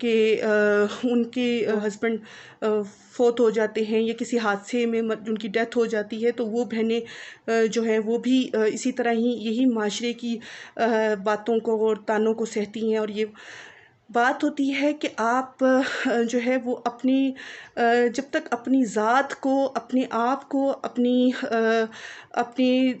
کہ ان کے ہسبینڈ فوت ہو جاتے ہیں یا کسی حادثے میں ان کی ڈیتھ ہو جاتی ہے، تو وہ بہنیں جو ہیں وہ بھی اسی طرح ہی یہی معاشرے کی باتوں کو اور تانوں کو سہتی ہیں۔ اور یہ بات ہوتی ہے کہ آپ جو ہے وہ اپنی جب تک اپنی ذات کو، اپنے آپ کو، اپنی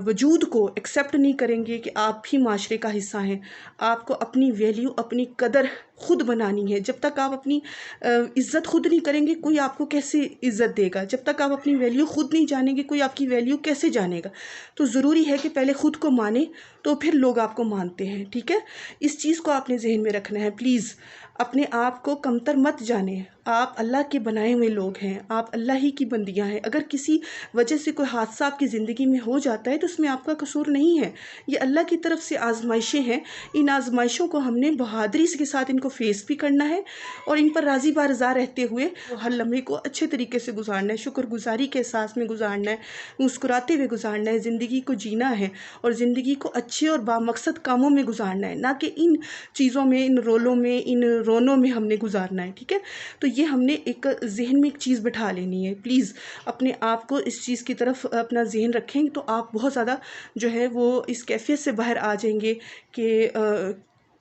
وجود کو ایکسیپٹ نہیں کریں گے کہ آپ بھی معاشرے کا حصہ ہیں، آپ کو اپنی ویلیو، اپنی قدر خود بنانی ہے۔ جب تک آپ اپنی عزت خود نہیں کریں گے، کوئی آپ کو کیسے عزت دے گا؟ جب تک آپ اپنی ویلیو خود نہیں جانیں گے، کوئی آپ کی ویلیو کیسے جانے گا؟ تو ضروری ہے کہ پہلے خود کو مانیں تو پھر لوگ آپ کو مانتے ہیں، ٹھیک ہے؟ اس چیز کو آپ نے ذہن میں رکھنا ہے۔ پلیز اپنے آپ کو کمتر مت جانیں، آپ اللہ کے بنائے ہوئے لوگ ہیں، آپ اللہ ہی کی بندیاں ہیں۔ اگر کسی وجہ سے کوئی حادثہ آپ کی زندگی میں ہو جاتا ہے تو اس میں آپ کا قصور نہیں ہے، یہ اللہ کی طرف سے آزمائشیں ہیں۔ ان آزمائشوں کو ہم نے بہادری کے ساتھ ان کو فیس بھی کرنا ہے اور ان پر راضی بارضا رہتے ہوئے ہر لمحے کو اچھے طریقے سے گزارنا ہے، شکر گزاری کے احساس میں گزارنا ہے، مسکراتے ہوئے گزارنا ہے، زندگی کو جینا ہے اور زندگی کو اچھے اور بامقصد کاموں میں گزارنا ہے، نہ کہ ان چیزوں میں، ان رولوں میں، ان رونوں میں ہم نے گزارنا ہے، ٹھیک ہے؟ تو یہ ہم نے ایک ذہن میں ایک چیز بٹھا لینی ہے۔ پلیز اپنے آپ کو اس چیز کی طرف اپنا ذہن رکھیں تو آپ بہت زیادہ جو ہے وہ اس کیفیت سے باہر آ جائیں گے کہ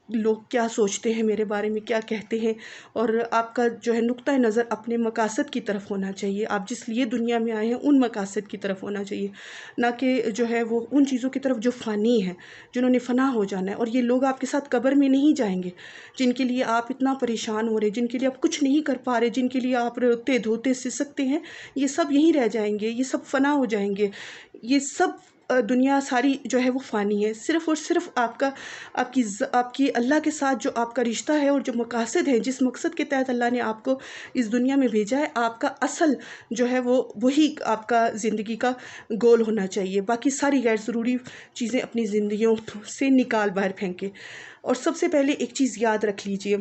لوگ کیا سوچتے ہیں میرے بارے میں، کیا کہتے ہیں، اور آپ کا جو ہے نقطہ نظر اپنے مقاصد کی طرف ہونا چاہیے۔ آپ جس لیے دنیا میں آئے ہیں ان مقاصد کی طرف ہونا چاہیے، نہ کہ جو ہے وہ ان چیزوں کی طرف جو فانی ہیں، جنہوں نے فنا ہو جانا ہے۔ اور یہ لوگ آپ کے ساتھ قبر میں نہیں جائیں گے جن کے لیے آپ اتنا پریشان ہو رہے، جن کے لیے آپ کچھ نہیں کر پا رہے، جن کے لیے آپ روتے دھوتے سسکتے ہیں، یہ سب یہیں رہ جائیں گے، یہ سب فنا ہو جائیں گے۔ یہ سب دنیا ساری جو ہے وہ فانی ہے، صرف اور صرف آپ کی اللہ کے ساتھ جو آپ کا رشتہ ہے اور جو مقاصد ہے، جس مقصد کے تحت اللہ نے آپ کو اس دنیا میں بھیجا ہے، آپ کا اصل جو ہے وہ وہی آپ کا زندگی کا گول ہونا چاہیے۔ باقی ساری غیر ضروری چیزیں اپنی زندگیوں سے نکال باہر پھینکیں۔ اور سب سے پہلے ایک چیز یاد رکھ لیجئے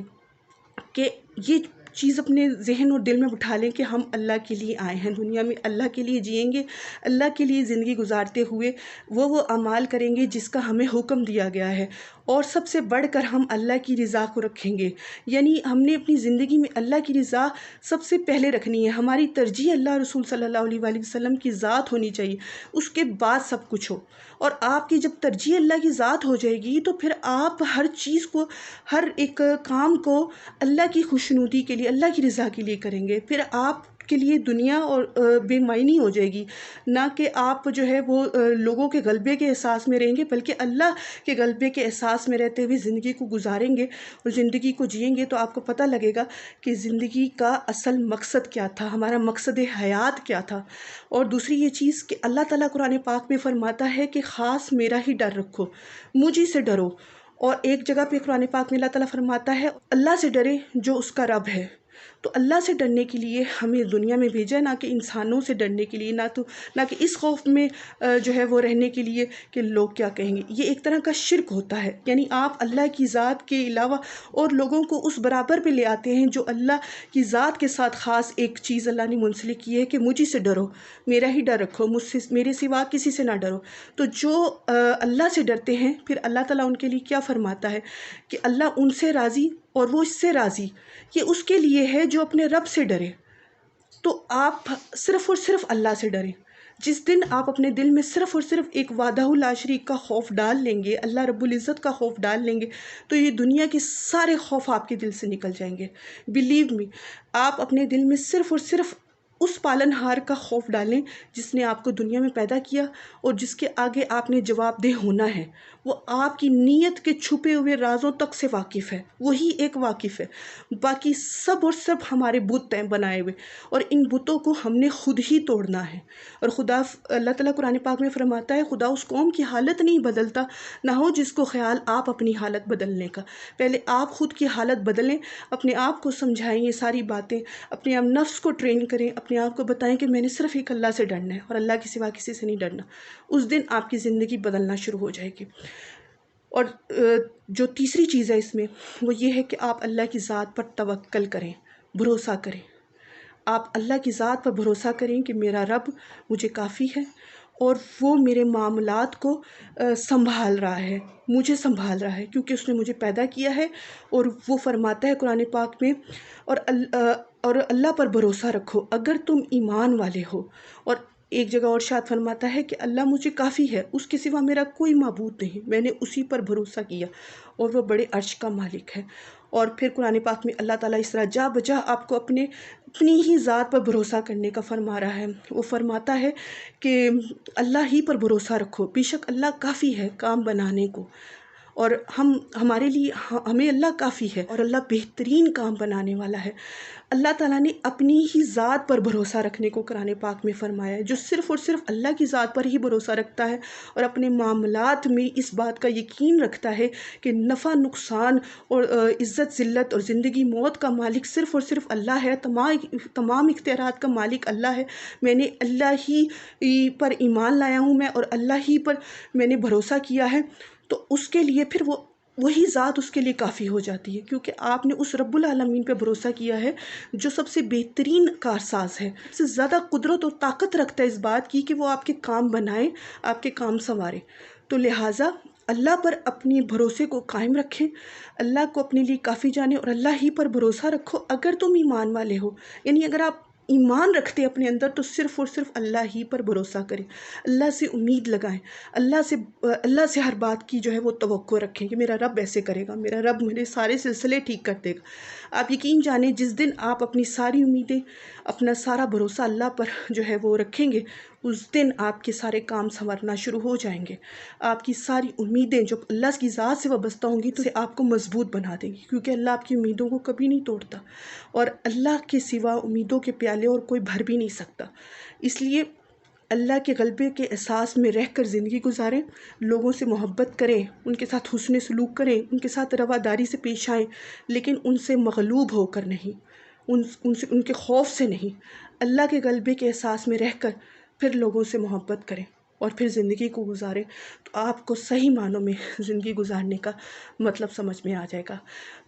کہ یہ چیز اپنے ذہن اور دل میں بٹھا لیں کہ ہم اللہ کے لیے آئے ہیں، دنیا میں اللہ کے لیے جئیں گے، اللہ کے لیے زندگی گزارتے ہوئے وہ اعمال کریں گے جس کا ہمیں حکم دیا گیا ہے، اور سب سے بڑھ کر ہم اللہ کی رضا کو رکھیں گے۔ یعنی ہم نے اپنی زندگی میں اللہ کی رضا سب سے پہلے رکھنی ہے، ہماری ترجیح اللہ رسول صلی اللہ علیہ وآلہ وسلم کی ذات ہونی چاہیے، اس کے بعد سب کچھ ہو۔ اور آپ کی جب ترجیح اللہ کی ذات ہو جائے گی تو پھر آپ ہر چیز کو، ہر ایک کام کو اللہ کی خوشنودی کے لیے، اللہ کی رضا کے لیے کریں گے۔ پھر آپ کے لیے دنیا اور بے معنی ہو جائے گی، نہ کہ آپ جو ہے وہ لوگوں کے غلبے کے احساس میں رہیں گے، بلکہ اللہ کے غلبے کے احساس میں رہتے ہوئے زندگی کو گزاریں گے اور زندگی کو جئیں گے، تو آپ کو پتہ لگے گا کہ زندگی کا اصل مقصد کیا تھا، ہمارا مقصد حیات کیا تھا۔ اور دوسری یہ چیز کہ اللہ تعالیٰ قرآن پاک میں فرماتا ہے کہ خاص میرا ہی ڈر رکھو، مجھے سے ڈرو۔ اور ایک جگہ پہ قرآن پاک میں اللہ تعالیٰ فرماتا ہے اللہ سے ڈرے جو اس کا رب ہے۔ تو اللہ سے ڈرنے کے لیے ہمیں دنیا میں بھیجا ہے، نہ کہ انسانوں سے ڈرنے کے لیے، نہ کہ اس خوف میں جو ہے وہ رہنے کے لیے کہ لوگ کیا کہیں گے۔ یہ ایک طرح کا شرک ہوتا ہے، یعنی آپ اللہ کی ذات کے علاوہ اور لوگوں کو اس برابر پہ لے آتے ہیں جو اللہ کی ذات کے ساتھ خاص ایک چیز اللہ نے منسلک کی ہے کہ مجھے سے ڈرو، میرا ہی ڈر رکھو، مجھ سے، میرے سوا کسی سے نہ ڈرو۔ تو جو اللہ سے ڈرتے ہیں، پھر اللہ تعالیٰ ان کے لیے کیا فرماتا ہے کہ اللہ ان سے راضی اور وہ اس سے راضی، یہ اس کے لیے ہے جو اپنے رب سے ڈرے۔ تو آپ صرف اور صرف اللہ سے ڈریں۔ جس دن آپ اپنے دل میں صرف اور صرف ایک وحدہ لا شریک کا خوف ڈال لیں گے، اللہ رب العزت کا خوف ڈال لیں گے، تو یہ دنیا کے سارے خوف آپ کے دل سے نکل جائیں گے۔ بلیو می، آپ اپنے دل میں صرف اور صرف اس پالن ہار کا خوف ڈالیں جس نے آپ کو دنیا میں پیدا کیا اور جس کے آگے آپ نے جواب دہ ہونا ہے۔ وہ آپ کی نیت کے چھپے ہوئے رازوں تک سے واقف ہے، وہی ایک واقف ہے۔ باقی سب اور سب ہمارے بت ہیں بنائے ہوئے، اور ان بتوں کو ہم نے خود ہی توڑنا ہے۔ اور اللہ تعالیٰ قرآن پاک میں فرماتا ہے خدا اس قوم کی حالت نہیں بدلتا نہ ہو جس کو خیال آپ اپنی حالت بدلنے کا۔ پہلے آپ خود کی حالت بدلیں، اپنے آپ کو سمجھائیں یہ ساری باتیں، اپنے آپ نفس کو ٹرین کریں، اپنے آپ کو بتائیں کہ میں نے صرف ایک اللہ سے ڈرنا ہے اور اللہ کے سوا کسی سے نہیں ڈرنا۔ اس دن آپ کی زندگی بدلنا شروع ہو جائے گی۔ اور جو تیسری چیز ہے اس میں وہ یہ ہے کہ آپ اللہ کی ذات پر توکل کریں، بھروسہ کریں۔ آپ اللہ کی ذات پر بھروسہ کریں کہ میرا رب مجھے کافی ہے، اور وہ میرے معاملات کو سنبھال رہا ہے، مجھے سنبھال رہا ہے، کیونکہ اس نے مجھے پیدا کیا ہے۔ اور وہ فرماتا ہے قرآن پاک میں، اور اللہ پر بھروسہ رکھو اگر تم ایمان والے ہو۔ اور ایک جگہ اور ارشاد فرماتا ہے کہ اللہ مجھے کافی ہے، اس کے سوا میرا کوئی معبود نہیں، میں نے اسی پر بھروسہ کیا، اور وہ بڑے عرش کا مالک ہے۔ اور پھر قرآن پاک میں اللہ تعالیٰ اس طرح جا بجا آپ کو اپنی ہی ذات پر بھروسہ کرنے کا فرما رہا ہے۔ وہ فرماتا ہے کہ اللہ ہی پر بھروسہ رکھو، بے شک اللہ کافی ہے کام بنانے کو، اور ہمارے لیے ہمیں اللہ کافی ہے، اور اللہ بہترین کام بنانے والا ہے۔ اللہ تعالیٰ نے اپنی ہی ذات پر بھروسہ رکھنے کو قرآن پاک میں فرمایا ہے۔ جو صرف اور صرف اللہ کی ذات پر ہی بھروسہ رکھتا ہے اور اپنے معاملات میں اس بات کا یقین رکھتا ہے کہ نفع نقصان اور عزت ذلت اور زندگی موت کا مالک صرف اور صرف اللہ ہے، تمام اختیارات کا مالک اللہ ہے، میں نے اللہ ہی پر ایمان لایا ہوں میں، اور اللہ ہی پر میں نے بھروسہ کیا ہے، تو اس کے لیے پھر وہی ذات اس کے لیے کافی ہو جاتی ہے، کیونکہ آپ نے اس رب العالمین پہ بھروسہ کیا ہے جو سب سے بہترین کارساز ہے، سب سے زیادہ قدرت اور طاقت رکھتا ہے اس بات کی کہ وہ آپ کے کام بنائے، آپ کے کام سنوارے۔ تو لہٰذا اللہ پر اپنی بھروسے کو قائم رکھیں، اللہ کو اپنے لیے کافی جانیں، اور اللہ ہی پر بھروسہ رکھو اگر تم ایمان والے ہو۔ یعنی اگر آپ ایمان رکھتے اپنے اندر تو صرف اور صرف اللہ ہی پر بھروسہ کریں، اللہ سے امید لگائیں، اللہ سے ہر بات کی جو ہے وہ توقع رکھیں کہ میرا رب ایسے کرے گا، میرا رب میرے سارے سلسلے ٹھیک کر دے گا۔ آپ یقین جانیں جس دن آپ اپنی ساری امیدیں، اپنا سارا بھروسہ اللہ پر جو ہے وہ رکھیں گے، اس دن آپ کے سارے کام سنورنا شروع ہو جائیں گے۔ آپ کی ساری امیدیں جو اللہ کی ذات سے وابستہ ہوں گی تو آپ کو مضبوط بنا دیں گی، کیونکہ اللہ آپ کی امیدوں کو کبھی نہیں توڑتا، اور اللہ کے سوا امیدوں کے پیالے اور کوئی بھر بھی نہیں سکتا۔ اس لیے اللہ کے غلبے کے احساس میں رہ کر زندگی گزاریں، لوگوں سے محبت کریں، ان کے ساتھ حسن سلوک کریں، ان کے ساتھ رواداری سے پیش آئیں، لیکن ان سے مغلوب ہو کر نہیں، ان کے خوف سے نہیں، اللہ کے غلبے کے احساس میں رہ کر پھر لوگوں سے محبت کریں اور پھر زندگی کو گزاریں، تو آپ کو صحیح معنوں میں زندگی گزارنے کا مطلب سمجھ میں آ جائے گا۔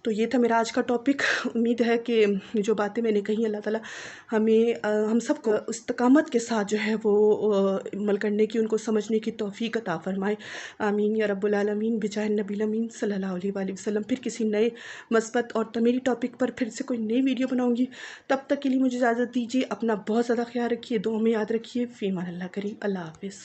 تو یہ تھا میرا آج کا ٹاپک۔ امید ہے کہ جو باتیں میں نے کہی اللہ تعالیٰ ہم سب کو استقامت کے ساتھ جو ہے وہ عمل کرنے کی، ان کو سمجھنے کی توفیق عطا فرمائے۔ آمین یا رب العالمین، بجاہ النبی الامین صلی اللہ علیہ وآلہ وسلم۔ پھر کسی نئے مثبت اور تعمیری ٹاپک پر پھر سے کوئی نئی ویڈیو بناؤں گی، تب تک کے لیے مجھے اجازت دیجیے۔ اپنا بہت زیادہ خیال رکھیے، دعاؤں میں یاد رکھیے۔ فی امان اللہ کریم، اللہ حافظ۔